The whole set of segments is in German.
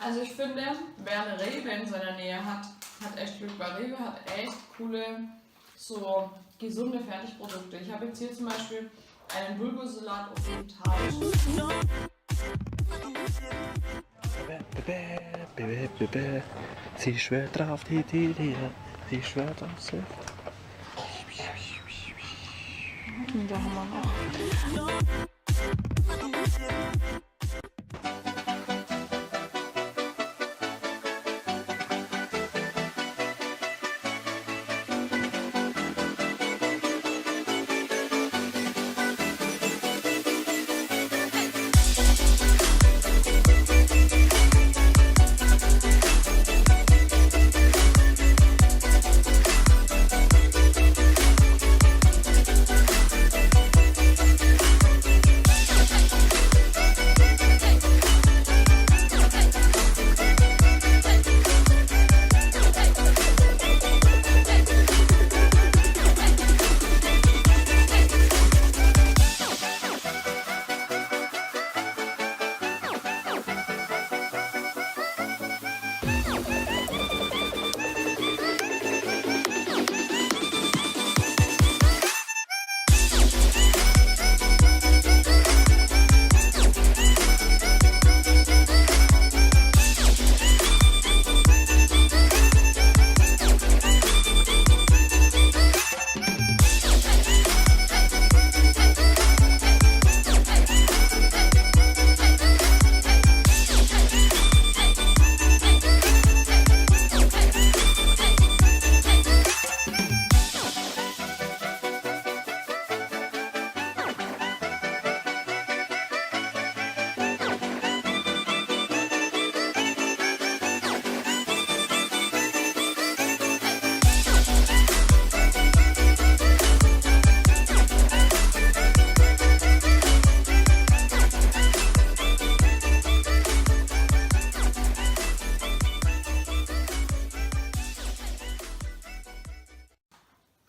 Also ich finde, wer eine Rewe in seiner Nähe hat, hat echt Glück, weil Rewe hat echt coole, so gesunde Fertigprodukte. Ich habe jetzt hier zum Beispiel einen Bulgursalat auf vegetarisch. Sie schwört drauf die Tilia, sie schwört auf sich. Da haben wir noch.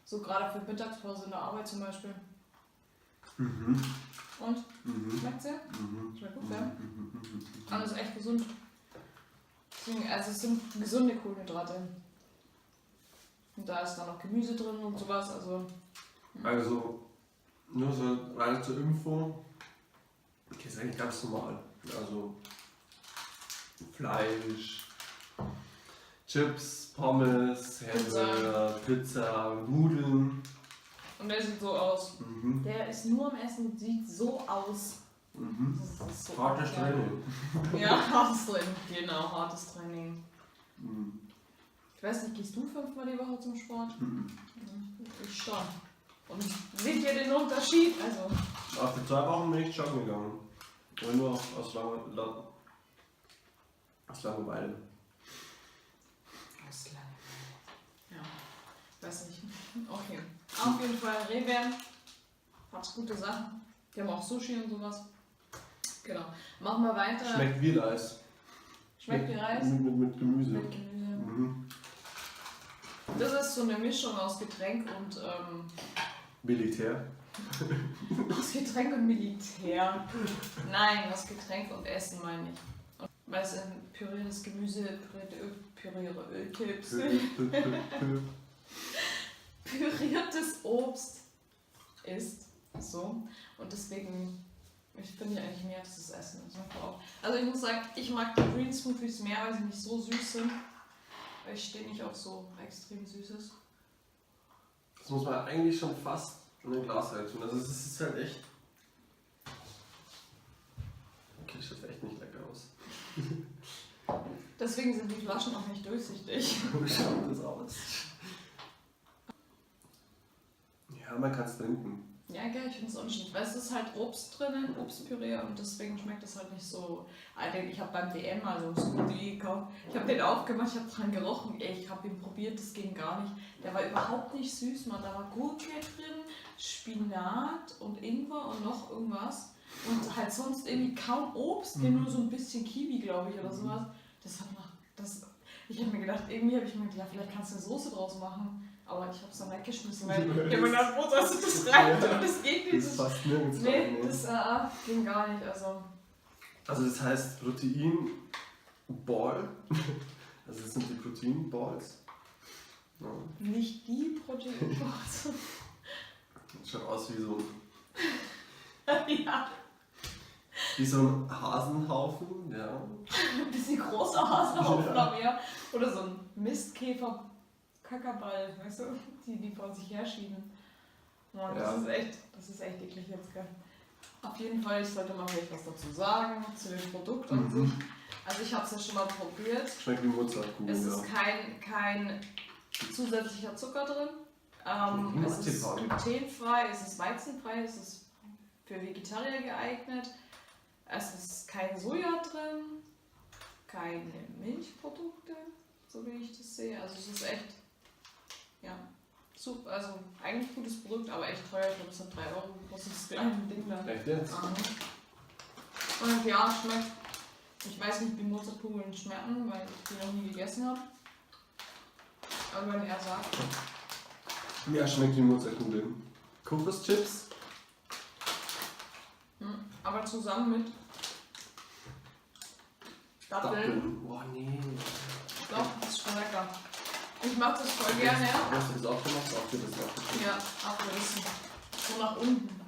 So gerade für Mittagspause in der Arbeit zum Beispiel. Mhm. Und? Mhm. Schmeckt's dir? Mhm. Schmeckt gut, ja? Alles echt gesund. Deswegen, also es sind gesunde Kohlenhydrate. Und da ist dann noch Gemüse drin und sowas, also... Also, nur so rein zur Info, okay, ist eigentlich ganz normal. Also, Fleisch, Chips, Pommes, Hamburger, Pizza, Nudeln. Und der sieht so aus. Mhm. Der ist nur am Essen und sieht so aus. Mhm. Das ist so Hartes geil. Training. Ja, hartes Training. Genau, hartes Training. Mhm. Ich weiß nicht, gehst du 5-mal die Woche zum Sport? Mhm. Ich schon. Und seht ihr den Unterschied? Also. Ach, für 2 Wochen bin ich joggen gegangen. Aber nur aus Langeweile. Aus Langeweile. Ja, weiß nicht. Okay. Auf jeden Fall, Rewe hat gute Sachen. Die haben auch Sushi und sowas. Genau. Machen wir weiter. Schmeckt wie Reis. Schmeckt wie Reis? Mit Gemüse. Mit Gemüse. Mhm. Das ist so eine Mischung aus Getränk und Militär. aus Getränk und Militär. Nein, aus Getränk und Essen meine ich. Und weil es ein püriertes Gemüse, pürierte Ölchips, püriertes Obst ist. So. Und deswegen, ich finde eigentlich mehr, dass das Essen ist. Also ich muss sagen, ich mag die Green Smoothies mehr, weil sie nicht so süß sind. Weil ich stehe nicht auf so extrem Süßes. Das muss man eigentlich schon fast in ein Glas halt tun. Also es ist halt echt. Okay, das schaut echt nicht lecker aus. Deswegen sind die Flaschen auch nicht durchsichtig. Wie schaut das aus? Ja, man kann es trinken. Ja, geil, ich finde es unschön. Weil es ist halt Obst drinnen, Obstpüree und deswegen schmeckt es halt nicht so. Alter, ich habe beim DM mal so einen Smoothie gekauft. Ich habe den aufgemacht, ich habe dran gerochen. Ey, ich habe ihn probiert, das ging gar nicht. Der war überhaupt nicht süß, man. Da war Gurke drin, Spinat und Ingwer und noch irgendwas. Und halt sonst irgendwie kaum Obst, nur so ein bisschen Kiwi, glaube ich, oder sowas. Das hat nach. Ich habe mir gedacht, irgendwie habe ich mir gedacht, ja, vielleicht kannst du eine Soße draus machen. Aber ich habe es dann weggeschmissen, weil ich habe mir gedacht, wo sollst du das rein? Und das geht nicht. Das passt nirgends Nee, rein, das ging gar nicht. Also das heißt, Protein Ball. Also das sind die Protein Balls. Ja. Nicht die Proteinbox. Das schaut aus wie so ein, Ja, wie so ein Hasenhaufen, ja. ein bisschen großer Hasenhaufen noch mehr. Oder so ein Mistkäfer-Kackerball, weißt du, die vor sich herschieben. Ja, das ist echt eklig jetzt, gell. Auf jeden Fall, ich sollte mal vielleicht was dazu sagen, zu dem Produkt an sich. Also ich habe es ja schon mal probiert. Schmeckt wie Mozartkuchen, Es ist kein zusätzlicher Zucker drin. Es ist glutenfrei, es ist weizenfrei, es ist für Vegetarier geeignet. Es ist kein Soja drin, keine Milchprodukte, so wie ich das sehe. Also es ist echt, ja, super, also eigentlich gutes Produkt, aber echt teuer. Ich glaube, es sind 3 Euro, was ist das kleine Ding da. Echt jetzt? Und ja, schmeckt, ich weiß nicht, wie Mozartkugeln schmecken, weil ich die noch nie gegessen habe. Aber wenn er sagt. Ja, schmeckt wie Mozartkugeln. Kokoschips? Aber zusammen mit Datteln. Boah, nee. Doch, das ist schon lecker. Ich mag das voll gerne. Hast du das auch gemacht? Auch dir das auch gemacht? Ja, abgerissen. So nach unten.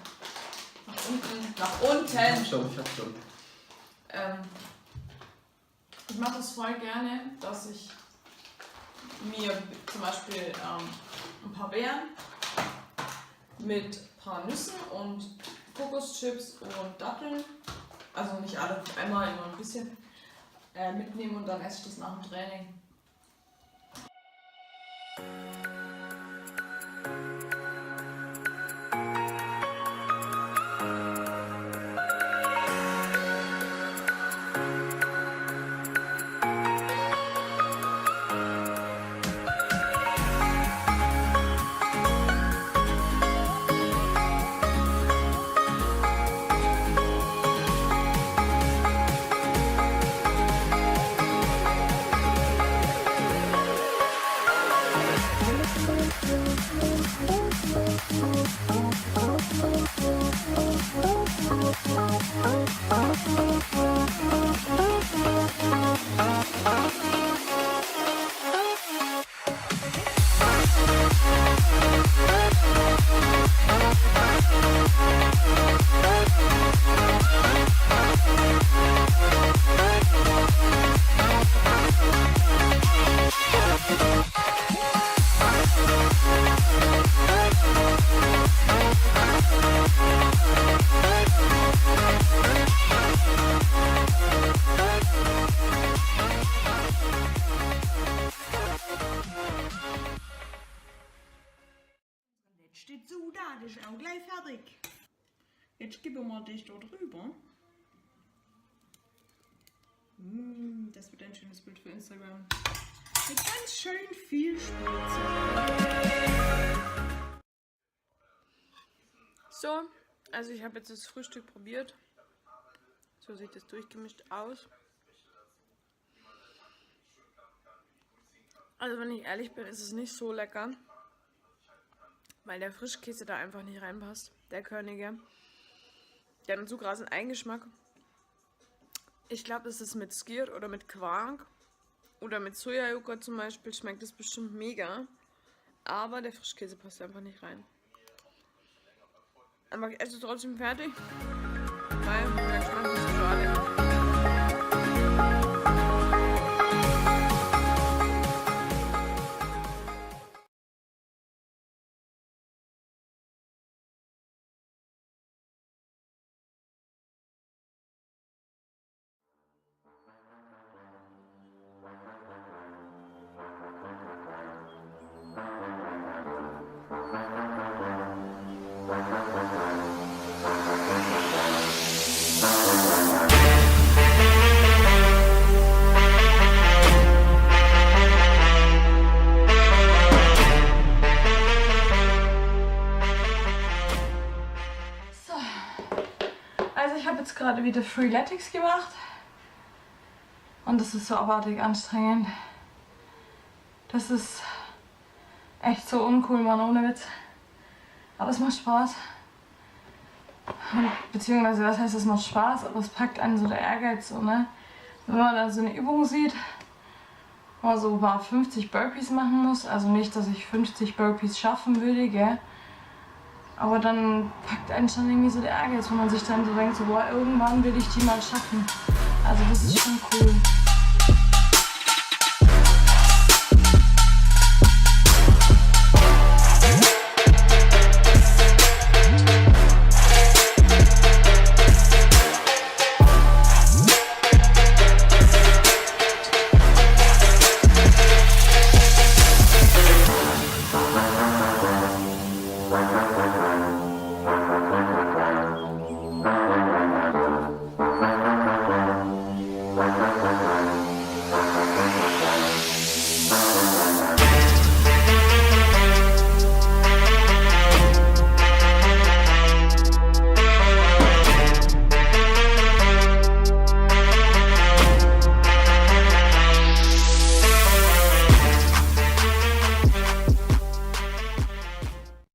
Nach unten. Nach unten. Ich hab schon. Ich mache das voll gerne, dass ich mir zum Beispiel ein paar Beeren mit ein paar Nüssen und Kokoschips und Datteln, also nicht alle auf einmal, immer ein bisschen, mitnehme und dann esse ich das nach dem Training. Steht so da, das ist auch gleich fertig. Jetzt geben wir dich dort rüber. Das wird ein schönes Bild für Instagram. Mit ganz schön viel Spritze. So, also ich habe jetzt das Frühstück probiert. So sieht es durchgemischt aus. Also wenn ich ehrlich bin, ist es nicht so lecker. Weil der Frischkäse da einfach nicht reinpasst. Der körnige. Der hat einen zu krassen Eigengeschmack. Ich glaube, das ist mit Skirt oder mit Quark oder mit Sojajoghurt zum Beispiel. Schmeckt das bestimmt mega. Aber der Frischkäse passt einfach nicht rein. Aber ich esse es trotzdem fertig. Weil der Geschmack ist so schade. Also ich habe jetzt gerade wieder Freeletics gemacht und das ist so abartig anstrengend. Das ist echt so uncool, Mann, ohne Witz. Aber es macht Spaß. Beziehungsweise, was heißt, es macht Spaß, aber es packt einen so der Ehrgeiz so, ne? Wenn man dann so eine Übung sieht, wo man so paar 50 Burpees machen muss, also nicht, dass ich 50 Burpees schaffen würde, gell? Aber dann packt einen schon irgendwie so der Ehrgeiz, wo man sich dann so denkt, so, boah, irgendwann will ich die mal schaffen. Also das ist schon cool.